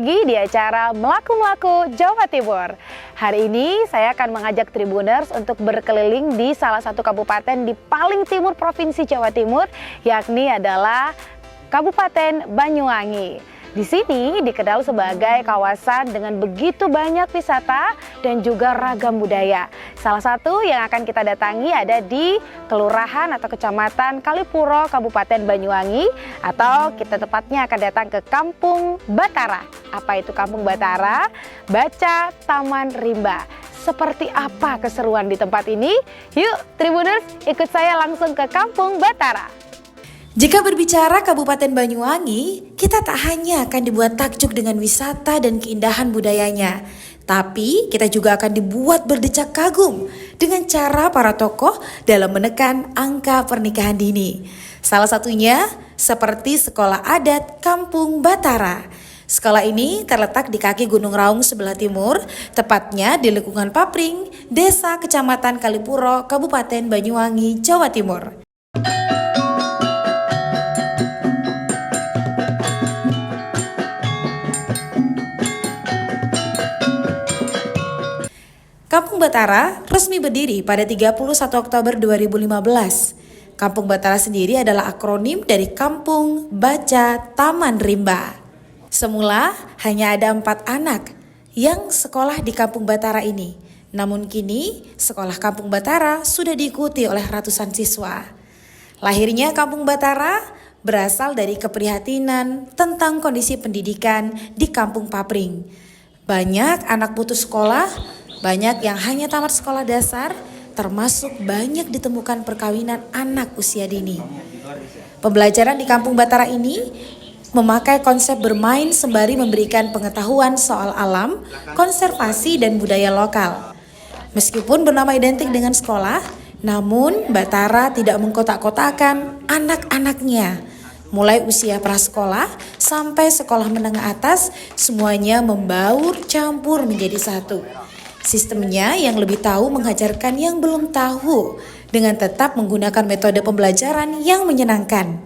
lagi di acara Melaku-Melaku Jawa Timur. Hari ini saya akan mengajak Tribuners untuk berkeliling di salah satu kabupaten di paling timur Provinsi Jawa Timur, yakni adalah Kabupaten Banyuwangi. Di sini dikenal sebagai kawasan dengan begitu banyak wisata dan juga ragam budaya. Salah satu yang akan kita datangi ada di Kelurahan atau Kecamatan Kalipuro, Kabupaten Banyuwangi, atau kita tepatnya akan datang ke Kampung Batara. Apa itu Kampung Batara? Baca Taman Rimba. Seperti apa keseruan di tempat ini? Yuk Tribuners, ikut saya langsung ke Kampung Batara. Jika berbicara Kabupaten Banyuwangi, kita tak hanya akan dibuat takjub dengan wisata dan keindahan budayanya, tapi kita juga akan dibuat berdecak kagum dengan cara para tokoh dalam menekan angka pernikahan dini. Salah satunya seperti Sekolah Adat Kampung Batara. Sekolah ini terletak di kaki Gunung Raung sebelah timur, tepatnya di lingkungan Papring, Desa Kecamatan Kalipuro, Kabupaten Banyuwangi, Jawa Timur. Kampung Batara resmi berdiri pada 31 Oktober 2015. Kampung Batara sendiri adalah akronim dari Kampung Baca Taman Rimba. Semula hanya ada 4 anak yang sekolah di Kampung Batara ini. Namun kini sekolah Kampung Batara sudah diikuti oleh ratusan siswa. Lahirnya Kampung Batara berasal dari keprihatinan tentang kondisi pendidikan di Kampung Papring. Banyak anak putus sekolah, banyak yang hanya tamat sekolah dasar, termasuk banyak ditemukan perkawinan anak usia dini. Pembelajaran di Kampung Batara ini memakai konsep bermain sembari memberikan pengetahuan soal alam, konservasi, dan budaya lokal. Meskipun bernama identik dengan sekolah, namun Batara tidak mengkotak-kotakan anak-anaknya. Mulai usia prasekolah sampai sekolah menengah atas, semuanya membaur campur menjadi satu. Sistemnya yang lebih tahu mengajarkan yang belum tahu dengan tetap menggunakan metode pembelajaran yang menyenangkan.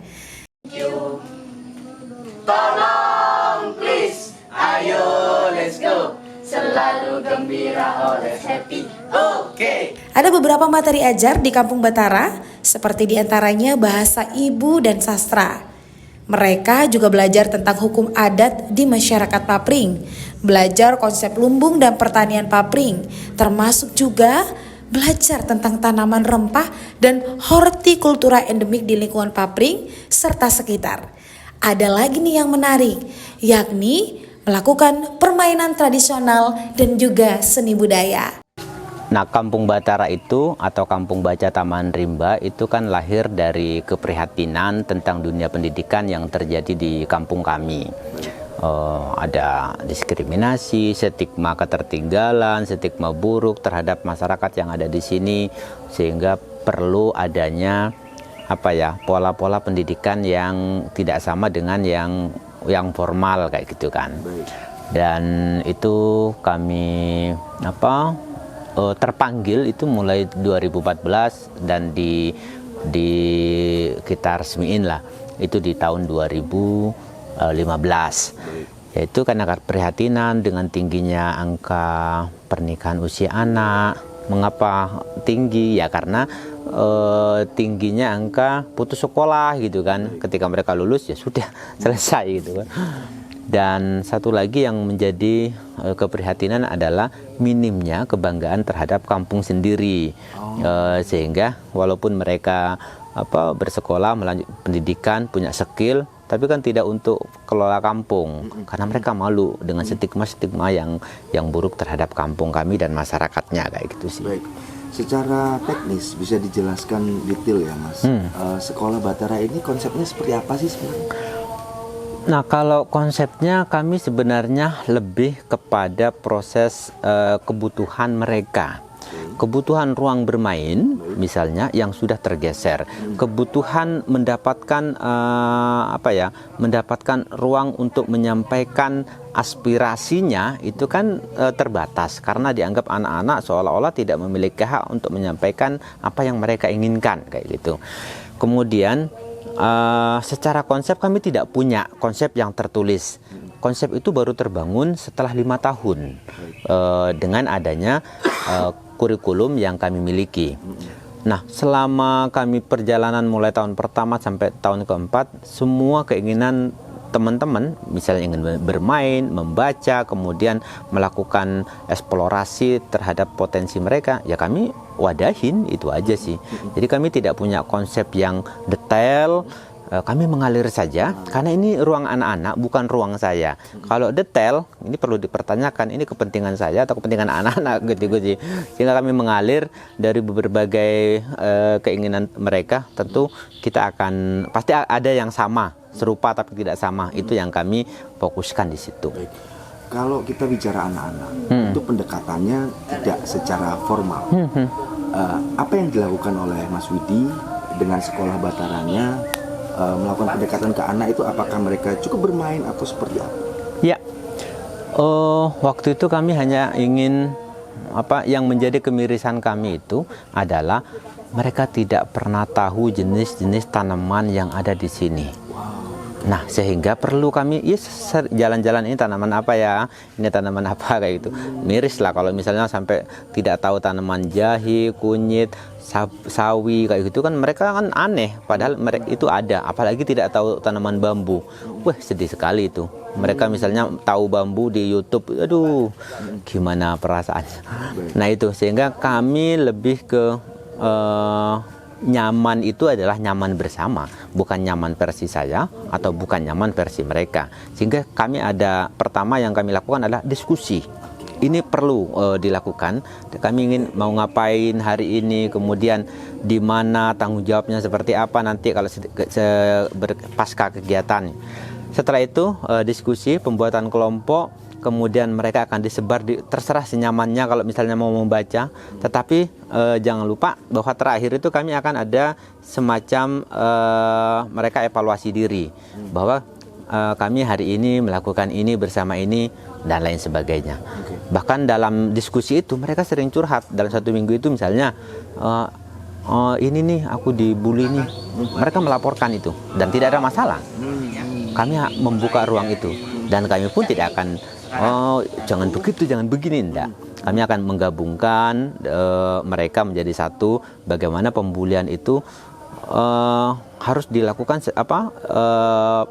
Tolong please, ayo let's go. Selalu gembira, always happy. Oke. Ada beberapa materi ajar di Kampung Batara, seperti diantaranya bahasa ibu dan sastra. Mereka juga belajar tentang hukum adat di masyarakat Papring, belajar konsep lumbung dan pertanian Papring, termasuk juga belajar tentang tanaman rempah dan hortikultura endemik di lingkungan Papring serta sekitar. Ada lagi nih yang menarik, yakni melakukan permainan tradisional dan juga seni budaya. Nah, Kampung Batara itu atau Kampung Baca Taman Rimba itu kan lahir dari keprihatinan tentang dunia pendidikan yang terjadi di kampung kami. Ada diskriminasi, stigma ketertinggalan, stigma buruk terhadap masyarakat yang ada di sini, sehingga perlu adanya pola-pola pendidikan yang tidak sama dengan yang formal kayak gitu kan. Dan itu kami terpanggil itu mulai 2014 dan kita resmiin lah itu di tahun 2015. Yaitu karena keprihatinan dengan tingginya angka pernikahan usia anak. Mengapa tinggi? Ya karena tingginya angka putus sekolah gitu kan. Ketika mereka lulus ya sudah selesai gitu kan. Dan satu lagi yang menjadi keprihatinan adalah minimnya kebanggaan terhadap kampung sendiri. Sehingga walaupun mereka bersekolah, melanjut pendidikan, punya skill, tapi kan tidak untuk kelola kampung. Karena mereka malu dengan stigma-stigma yang buruk terhadap kampung kami dan masyarakatnya kayak gitu sih. Baik. Secara teknis bisa dijelaskan detail ya Mas. Sekolah Batara ini konsepnya seperti apa sih sebenarnya? Nah, kalau konsepnya kami sebenarnya lebih kepada proses kebutuhan mereka. Kebutuhan ruang bermain misalnya yang sudah tergeser, kebutuhan mendapatkan mendapatkan ruang untuk menyampaikan aspirasinya itu kan terbatas karena dianggap anak-anak seolah-olah tidak memiliki hak untuk menyampaikan apa yang mereka inginkan kayak gitu. Kemudian secara konsep kami tidak punya konsep yang tertulis. konsep itu baru terbangun setelah 5 tahun dengan adanya kurikulum yang kami miliki. Nah, selama kami perjalanan mulai tahun pertama sampai tahun keempat, semua keinginan teman-teman, misalnya ingin bermain, membaca, kemudian melakukan eksplorasi terhadap potensi mereka, ya kami wadahin, itu aja sih. Jadi kami tidak punya konsep yang detail, kami mengalir saja, karena ini ruang anak-anak, bukan ruang saya. Kalau detail, ini perlu dipertanyakan, ini kepentingan saya atau kepentingan anak-anak gitu sih. Sehingga kami mengalir dari berbagai keinginan mereka, tentu kita akan, pasti ada yang sama, serupa tapi tidak sama, itu yang kami fokuskan di situ. Baik. Kalau kita bicara anak-anak, itu pendekatannya tidak secara formal. Apa yang dilakukan oleh Mas Widi dengan sekolah Bataranya melakukan pendekatan ke anak itu, apakah mereka cukup bermain atau seperti apa? Ya, waktu itu kami hanya ingin yang menjadi kemirisan kami itu adalah mereka tidak pernah tahu jenis-jenis tanaman yang ada di sini. Nah, sehingga perlu kami jalan-jalan, ini tanaman apa ya, ini tanaman apa, kayak gitu. Miris lah kalau misalnya sampai tidak tahu tanaman jahe, kunyit, sawi, kayak gitu kan mereka kan aneh, padahal mereka itu ada. Apalagi tidak tahu tanaman bambu. Wah, sedih sekali itu. Mereka misalnya tahu bambu di YouTube, aduh, gimana perasaannya. Nah itu, sehingga kami lebih ke nyaman itu adalah nyaman bersama, bukan nyaman versi saya atau bukan nyaman versi mereka. Sehingga kami ada, pertama yang kami lakukan adalah diskusi. Ini perlu dilakukan. Kami ingin mau ngapain hari ini, kemudian di mana tanggung jawabnya seperti apa nanti kalau pasca kegiatan. Setelah itu diskusi, pembuatan kelompok. Kemudian mereka akan disebar terserah senyamannya kalau misalnya mau membaca. Tetapi jangan lupa bahwa terakhir itu kami akan ada semacam mereka evaluasi diri. Bahwa kami hari ini melakukan ini bersama ini dan lain sebagainya. Bahkan dalam diskusi itu mereka sering curhat. Dalam 1 minggu itu misalnya ini nih aku dibully nih. Mereka melaporkan itu dan tidak ada masalah. Kami membuka ruang itu dan kami pun tidak akan jangan begitu, jangan begini, enggak. Kami akan menggabungkan mereka menjadi satu. Bagaimana pembulian itu harus dilakukan,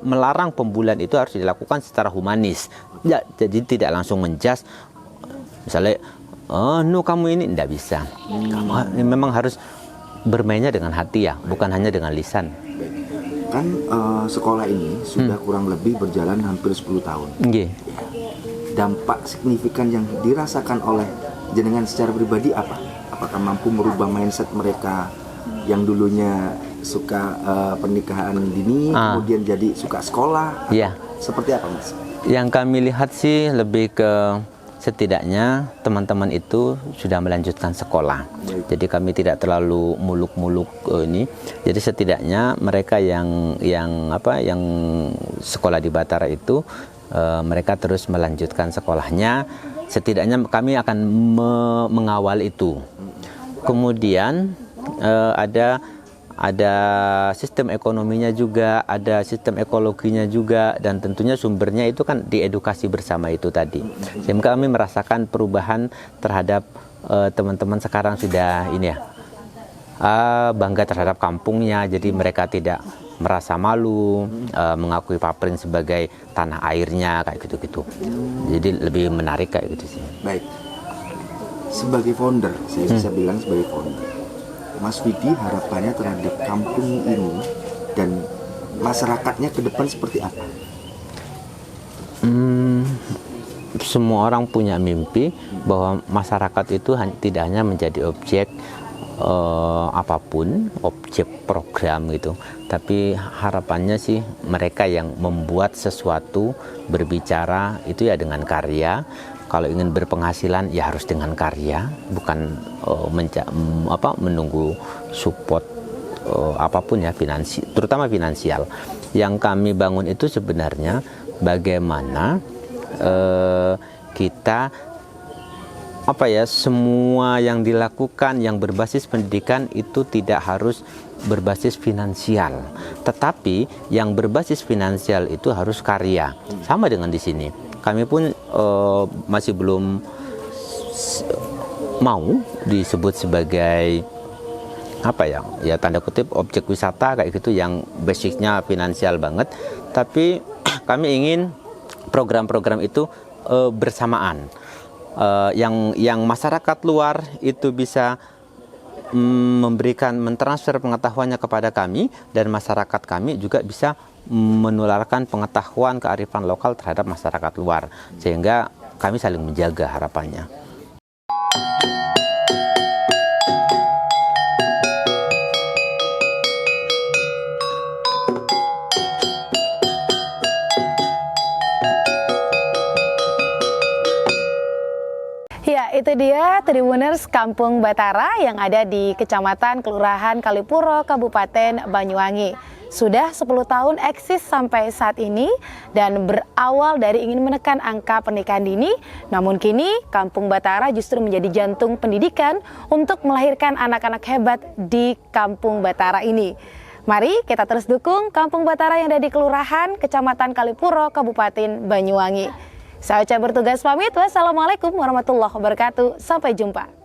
melarang pembulian itu harus dilakukan secara humanis. Ya, jadi tidak langsung menjas. Misalnya, kamu ini enggak bisa. Kamu memang harus bermainnya dengan hati ya, bukan hanya dengan lisan. Kan sekolah ini sudah kurang lebih berjalan hampir 10 tahun. Yeah. Dampak signifikan yang dirasakan oleh jenengan secara pribadi apa? Apakah mampu merubah mindset mereka yang dulunya suka pernikahan dini, kemudian jadi suka sekolah? Iya. Seperti apa, Mas? Yang kami lihat sih lebih ke setidaknya teman-teman itu sudah melanjutkan sekolah. Jadi kami tidak terlalu muluk-muluk ini. Jadi setidaknya mereka yang sekolah di Batara itu mereka terus melanjutkan sekolahnya. Setidaknya kami akan mengawal itu. Kemudian ada sistem ekonominya juga, ada sistem ekologinya juga, dan tentunya sumbernya itu kan di edukasi bersama itu tadi. Sehingga kami merasakan perubahan terhadap teman-teman sekarang sudah ini ya, bangga terhadap kampungnya. Jadi mereka tidak merasa malu mengakui Papring sebagai tanah airnya, kayak gitu-gitu. Jadi lebih menarik kayak gitu sih. Baik. Sebagai founder, saya bisa bilang sebagai founder, Mas Widi harapannya terhadap kampung ini dan masyarakatnya ke depan seperti apa? Semua orang punya mimpi bahwa masyarakat itu tidak hanya menjadi objek apapun, objek program gitu, tapi harapannya sih mereka yang membuat sesuatu, berbicara itu ya dengan karya. Kalau ingin berpenghasilan ya harus dengan karya, bukan menunggu support apapun ya, terutama finansial. Yang kami bangun itu sebenarnya bagaimana kita semua yang dilakukan yang berbasis pendidikan itu tidak harus berbasis finansial, tetapi yang berbasis finansial itu harus karya. Sama dengan di sini, kami pun masih belum mau disebut sebagai tanda kutip objek wisata kayak gitu yang basicnya finansial banget, tapi kami ingin program-program itu bersamaan, yang masyarakat luar itu bisa mentransfer pengetahuannya kepada kami, dan masyarakat kami juga bisa menularkan pengetahuan kearifan lokal terhadap masyarakat luar, sehingga kami saling menjaga harapannya. Ya, itu dia Tribuners Kampung Batara yang ada di Kecamatan Kelurahan Kalipuro, Kabupaten Banyuwangi. Sudah 10 tahun eksis sampai saat ini dan berawal dari ingin menekan angka pernikahan dini, namun kini Kampung Batara justru menjadi jantung pendidikan untuk melahirkan anak-anak hebat di Kampung Batara ini. Mari kita terus dukung Kampung Batara yang ada di Kelurahan Kecamatan Kalipuro, Kabupaten Banyuwangi. Saya Uca bertugas pamit. Wassalamualaikum warahmatullahi wabarakatuh. Sampai jumpa.